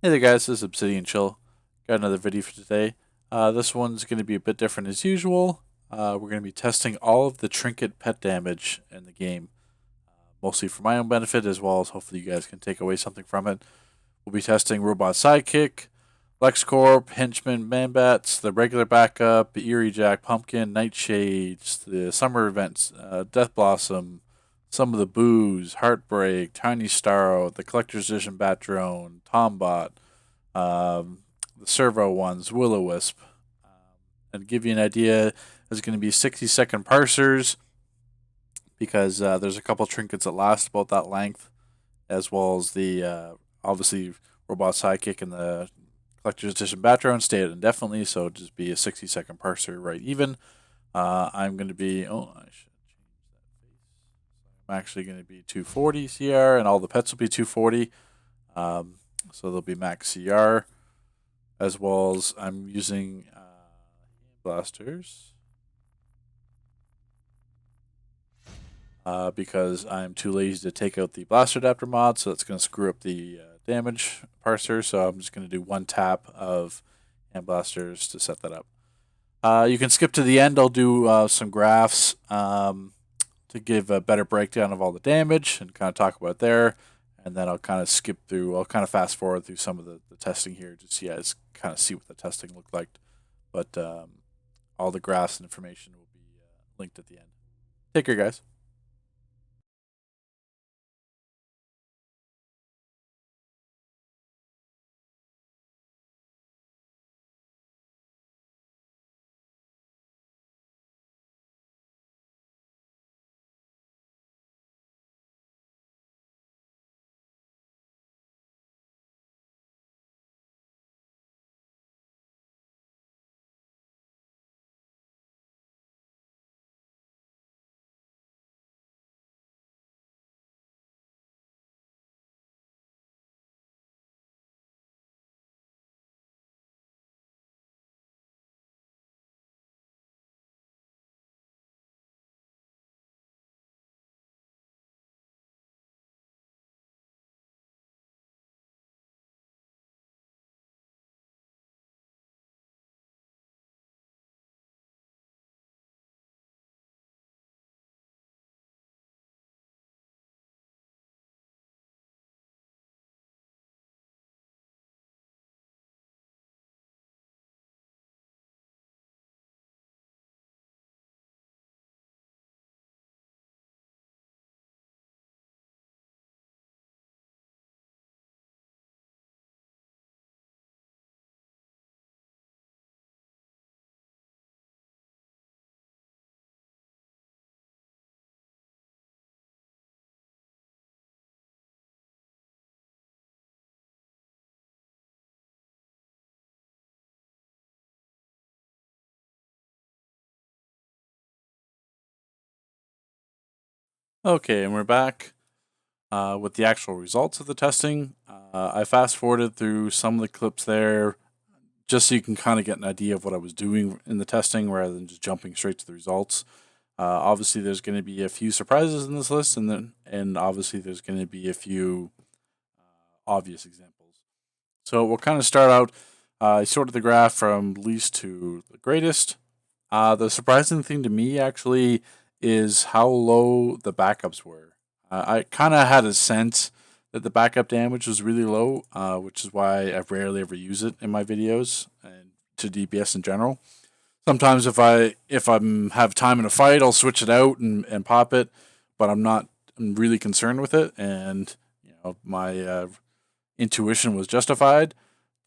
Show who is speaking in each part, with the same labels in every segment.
Speaker 1: Hey there guys, this is Obsidian Chill. Got another video for today. This one's going to be a bit different as usual. We're going to be testing all of the Trinket Pet damage in the game. Mostly for my own benefit, as well as hopefully you guys can take away something from it. We'll be testing Robot Sidekick, LexCorp, Henchman, Manbats, the regular backup, Eerie Jack, Pumpkin, Nightshades, the summer events, Death Blossom, some of the Boos, Heartbreak, Tiny Starro, the Collector's Edition Bat Drone, Tombot, the servo ones, Will-O-Wisp. And give you an idea, there's going to be 60-second parsers because there's a couple trinkets that last about that length, as well as the obviously Robot Sidekick and the Collector's Edition Bat Drone stay it indefinitely, so just be a 60-second parser right even. I'm going to be, I should change that face. I'm actually going to be 240 CR, and all the pets will be 240. So they'll be max CR, as well as I'm using blasters because I'm too lazy to take out the blaster adapter mod, so that's going to screw up the damage parser. So I'm just going to do one tap of hand blasters to set that up. You can skip to the end. I'll do some graphs to give a better breakdown of all the damage and kind of talk about there. And then I'll kind of skip through, I'll kind of fast forward through some of the testing here just so you guys kind of see what the testing looked like. But all the graphs and information will be linked at the end. Take care, guys. Okay, and we're back with the actual results of the testing. I fast forwarded through some of the clips there just so you can kind of get an idea of what I was doing in the testing rather than just jumping straight to the results. Obviously, there's going to be a few surprises in this list, and obviously there's going to be a few obvious examples. So we'll kind of start out. I sorted the graph from least to the greatest. The surprising thing to me actually is how low the backups were. I kind of had a sense that the backup damage was really low, which is why I rarely ever use it in my videos and to DPS in general. Sometimes if I'm have time in a fight, I'll switch it out and pop it, but I'm really concerned with it, and my intuition was justified.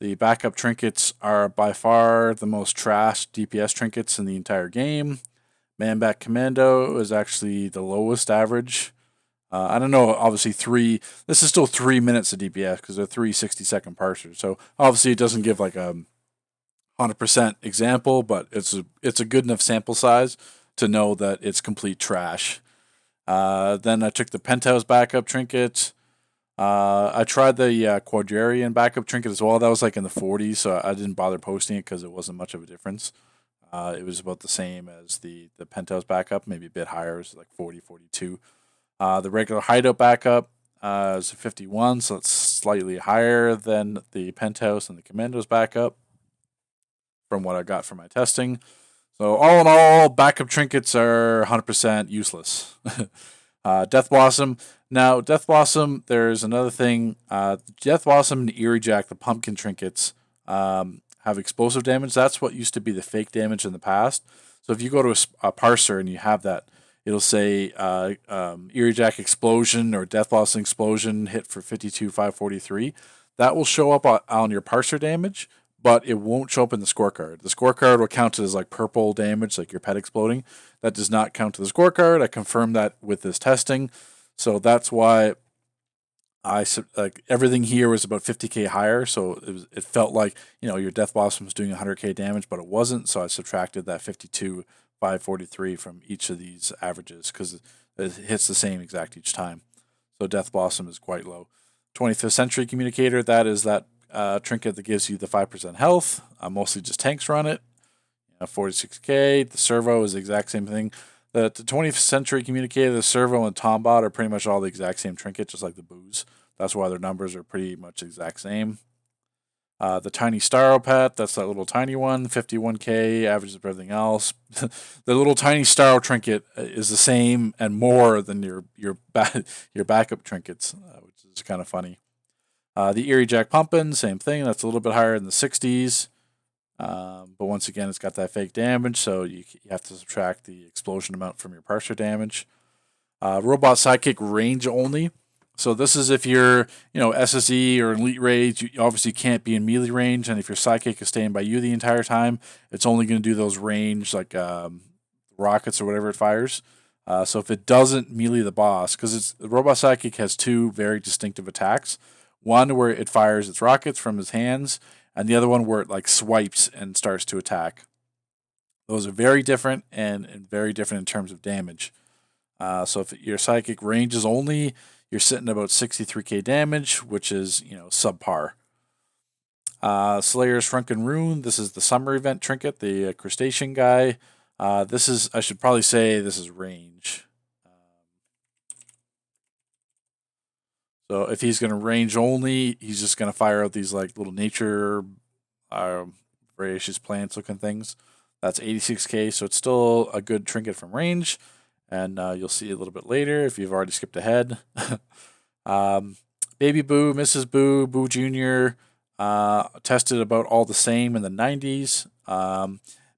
Speaker 1: The backup trinkets are by far the most trash DPS trinkets in the entire game. Manbat Commando is actually the lowest average. I don't know, obviously this is still 3 minutes of DPS because they're 3 60-second parsers. So obviously it doesn't give like a 100% example, but it's a good enough sample size to know that it's complete trash. Then I took the Penthouse backup trinket. I tried the Quadrarian backup trinket as well. That was like in the 40s, so I didn't bother posting it because it wasn't much of a difference. It was about the same as the Penthouse backup, maybe a bit higher. It was like 40, 42. The regular hideout backup, is a 51, so it's slightly higher than the Penthouse and the Commando's backup from what I got from my testing. So all in all, backup trinkets are 100% useless. Death Blossom. Now, Death Blossom, there's another thing. Death Blossom and Eerie Jack, the pumpkin trinkets, have explosive damage. That's what used to be the fake damage in the past. So if you go to a parser and you have that, it'll say Eerie Jack Explosion or Death Blossom Explosion hit for 52,543. That will show up on your parser damage, but it won't show up in the scorecard. The scorecard will count it as like purple damage, like your pet exploding. That does not count to the scorecard. I confirmed that with this testing. So that's why like everything here was about 50k higher. So it felt like, your Death Blossom was doing 100k damage, but it wasn't. So I subtracted that 52,543 from each of these averages because it hits the same exact each time. So Death Blossom is quite low. 25th Century Communicator, that is that trinket that gives you the 5% health. Mostly just tanks run it. 46k. The servo is the exact same thing. The 20th Century Communicator, the servo, and Tombot are pretty much all the exact same trinket, just like the boos. That's why their numbers are pretty much the exact same. The Tiny Starro Pet, that's that little tiny one, 51k, averages of everything else. The little Tiny Starro trinket is the same and more than your backup trinkets, which is kind of funny. The Eerie Jack Pumpkin, same thing. That's a little bit higher in the 60s. But once again, it's got that fake damage, so you have to subtract the explosion amount from your parser damage. Robot Sidekick range only. So this is if you're, SSE or Elite Rage, you obviously can't be in melee range, and if your Sidekick is staying by you the entire time, it's only going to do those range, like rockets or whatever it fires. So if it doesn't melee the boss, because the Robot Sidekick has two very distinctive attacks. One where it fires its rockets from his hands, and the other one where it like swipes and starts to attack. Those are very different and very different in terms of damage. So if your Sidekick ranges only, you're sitting about 63k damage, which is subpar. Slayer's Shrunken Rune. This is the summer event trinket, the crustacean guy. I should probably say this is range. So if he's going to range only, he's just going to fire out these like little nature, voracious plants looking things. That's 86k, so it's still a good trinket from range, and you'll see a little bit later if you've already skipped ahead. Baby Boo, Mrs. Boo, Boo Jr. Tested about all the same in the 90s.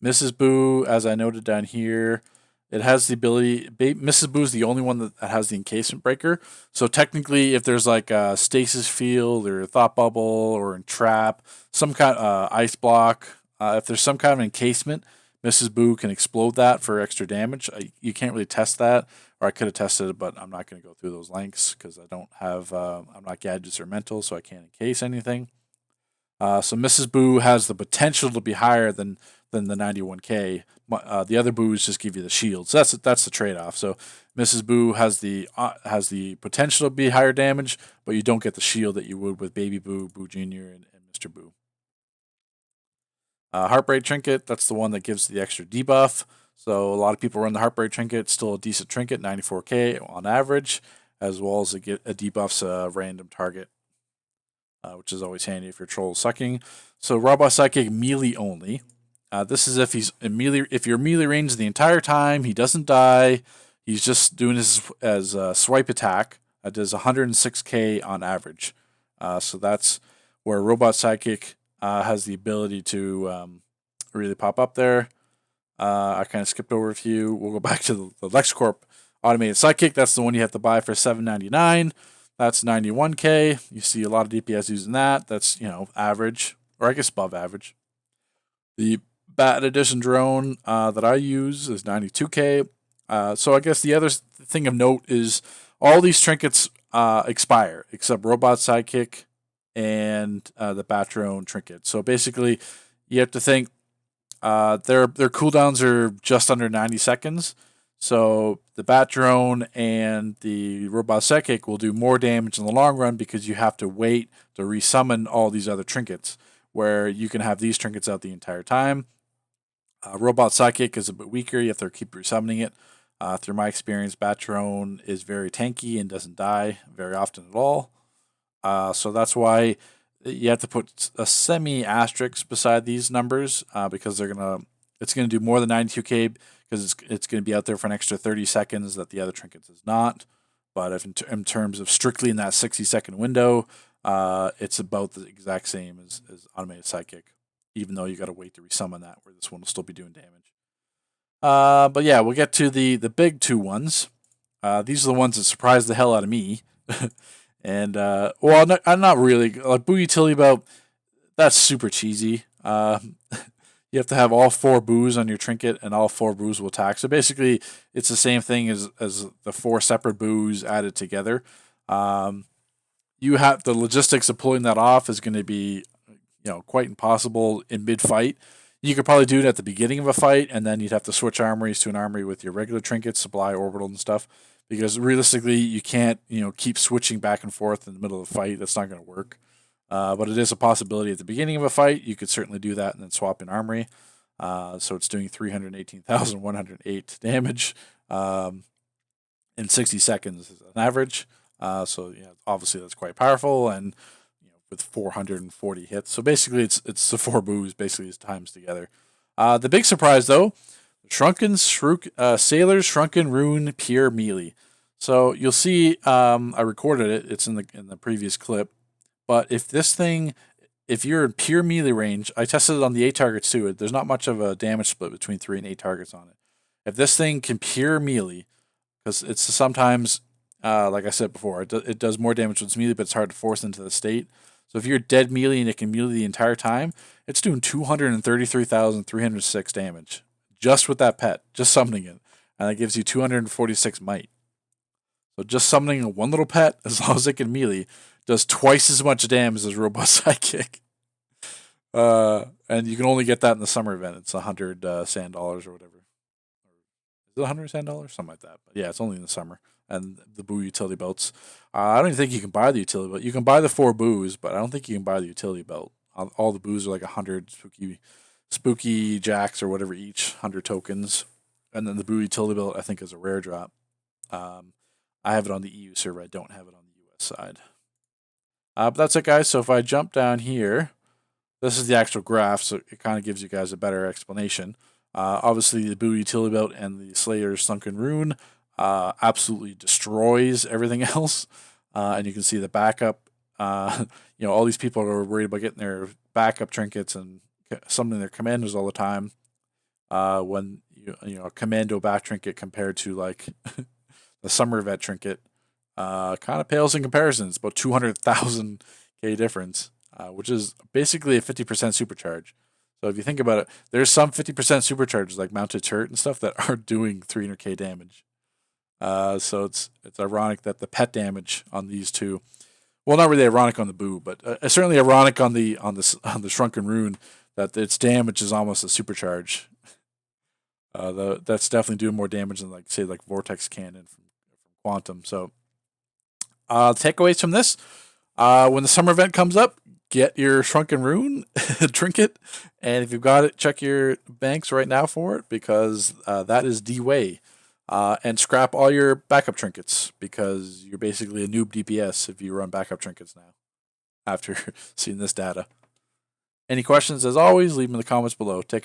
Speaker 1: Mrs. Boo, as I noted down here, it has the ability. Mrs. Boo is the only one that has the encasement breaker. So technically, if there's like a stasis field or a thought bubble or a trap, some kind of ice block, if there's some kind of encasement, Mrs. Boo can explode that for extra damage. You can't really test that, or I could have tested it, but I'm not going to go through those links because I don't have. I'm not gadgets or mental, so I can't encase anything. So Mrs. Boo has the potential to be higher than the 91k. The other boos just give you the shield, so that's the trade off. So Mrs. Boo has the potential to be higher damage, but you don't get the shield that you would with Baby Boo, Boo Jr., and Mr. Boo. Heartbreak Trinket, that's the one that gives the extra debuff. So a lot of people run the Heartbreak Trinket, still a decent trinket, 94k on average, as well as it debuffs a random target, which is always handy if you're troll sucking. So Robot Sidekick melee only. This is if he's in melee. If you're melee range the entire time, he doesn't die. He's just doing his as a swipe attack. It does 106k on average. So that's where Robot Sidekick has the ability to really pop up there. I kind of skipped over a few. We'll go back to the LexCorp Automated Sidekick. That's the one you have to buy for $7.99. That's 91k. You see a lot of DPS using that. That's average, or I guess above average. The Bat Edition drone that I use is 92k. So I guess the other thing of note is all these trinkets expire except Robot Sidekick and the Bat drone trinket. So basically, you have to think their cooldowns are just under 90 seconds. So the Bat drone and the Robot Sidekick will do more damage in the long run because you have to wait to resummon all these other trinkets, where you can have these trinkets out the entire time. Robot Sidekick is a bit weaker. You have to keep resummoning it. Through my experience, Batron is very tanky and doesn't die very often at all. So that's why you have to put a semi asterisk beside these numbers because it's gonna do more than 92k because it's gonna be out there for an extra 30 seconds that the other trinkets is not. But if in terms of strictly in that 60-second window, it's about the exact same as automated psychic, even though you got to wait to resummon that, where this one will still be doing damage. But yeah, we'll get to the big two ones. These are the ones that surprised the hell out of me. And well, I'm not really like Boo Utility Belt. That's super cheesy. You have to have all four boos on your trinket, and all four boos will attack. So basically, it's the same thing as the four separate boos added together. You have the logistics of pulling that off is going to be, quite impossible in mid fight. You could probably do it at the beginning of a fight, and then you'd have to switch armories to an armory with your regular trinkets, supply, orbital, and stuff. Because realistically, you can't, keep switching back and forth in the middle of the fight. That's not going to work. But it is a possibility at the beginning of a fight. You could certainly do that and then swap in armory. So it's doing 318,108 damage in 60 seconds as an average. So yeah, obviously that's quite powerful, and with 440 hits. So basically, it's the four boos basically is times together. The big surprise though, Sailor's Shrunken Rune Pure Melee. So you'll see, I recorded it. It's in the previous clip. But if you're in pure melee range, I tested it on the 8 targets too. There's not much of a damage split between 3 and 8 targets on it. If this thing can pure melee, because it's sometimes, like I said before, it does more damage when it's melee, but it's hard to force into the state. So if you're dead melee and it can melee the entire time, it's doing 233,306 damage just with that pet, just summoning it, and that gives you 246 might. So just summoning one little pet, as long as it can melee, does twice as much damage as Robust Sidekick. And you can only get that in the summer event. It's 100 sand dollars or whatever. Is it 100 sand dollars? Something like that. But yeah, it's only in the summer. And the Boo utility belts. I don't even think you can buy the utility belt. You can buy the 4 boos, but I don't think you can buy the utility belt. All the boos are like 100 spooky jacks or whatever each, 100 tokens. And then the Boo utility belt, I think, is a rare drop. I have it on the EU server. I don't have it on the US side. But that's it, guys. So if I jump down here, this is the actual graph, so it kind of gives you guys a better explanation. Obviously, the Boo Utility Belt and the Slayer's Sunken Rune absolutely destroys everything else. And you can see the backup. All these people are worried about getting their backup trinkets and summoning their commandos all the time. When a commando back trinket compared to like the summer vet trinket kind of pales in comparison. It's about 200,000 K difference, which is basically a 50% supercharge. So if you think about it, there's some 50% supercharges like mounted turret and stuff that are doing 300k damage. So it's ironic that the pet damage on these two, well, not really ironic on the Boo, but certainly ironic on the Shrunken Rune, that its damage is almost a supercharge. That's definitely doing more damage than like Vortex Cannon from Quantum. So takeaways from this: when the summer event comes up, get your Shrunken Rune trinket, and if you've got it, check your banks right now for it, because that is the way. And scrap all your backup trinkets, because you're basically a noob DPS if you run backup trinkets now after seeing this data. Any questions, as always, leave them in the comments below. Take care.